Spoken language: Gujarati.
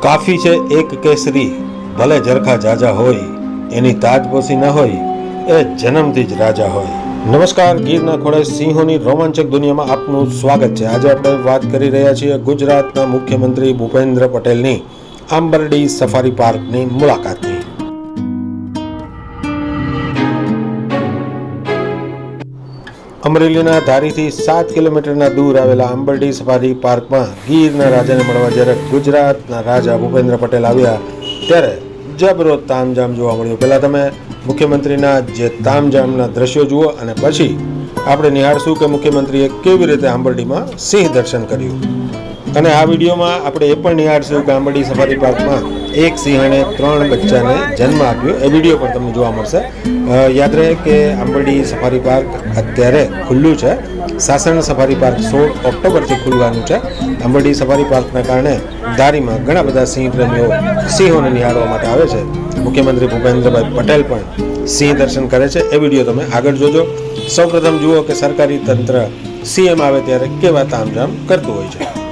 કાફી છે એક કેસરી, ભલે ઝરખા જાજા હોય, એની તાજપોશી ન હોય એ જન્મથી જ રાજા હોય. નમસ્કાર, ગીરના ખોળે સિંહોની રોમાંચક દુનિયામાં આપનું સ્વાગત છે. આજે આપણે વાત કરી રહ્યા છીએ ગુજરાતના મુખ્યમંત્રી ભૂપેન્દ્ર પટેલની આંબરડી સફારી પાર્કની મુલાકાતની. અમરેલીના ધારીથી 7 કિલોમીટરના દૂર આવેલા આંબરડી સફારી પાર્કમાં ગીરના રાજાને મળવા જ્યારે ગુજરાતના રાજા ભૂપેન્દ્ર પટેલ આવ્યા ત્યારે જબરો તામઝામ જોવા મળ્યું. પહેલાં તમે મુખ્યમંત્રીના જે તામઝામના દ્રશ્યો જુઓ અને પછી આપણે નિહાળશું કે મુખ્યમંત્રીએ કેવી રીતે આંબરડીમાં સિંહ દર્શન કર્યું. અને આ વિડીયોમાં આપણે એ પણ નિહાળશું કે આંબરડી સફારી પાર્કમાં એક સિંહણે 3 બચ્ચાને જન્મ આપ્યો. એ વિડીયો પણ તમને જોવા મળશે. યાદ રહે કે આંબરડી સફારી પાર્ક અત્યારે ખુલ્લું છે. સાસણ સફારી પાર્ક 16 ઓક્ટોબરથી ખુલવાનું છે. આંબરડી સફારી પાર્કના કારણે ધારીમાં ઘણા બધા સિંહ પ્રેમીઓ સિંહોને નિહાળવા માટે આવે છે. મુખ્યમંત્રી ભૂપેન્દ્રભાઈ પટેલ પણ સિંહ દર્શન કરે છે. એ વિડીયો તમે આગળ જોજો. સૌપ્રથમ જુઓ કે સરકારી તંત્ર સીએમ આવે ત્યારે કેવા તામઝામ કરતું હોય છે.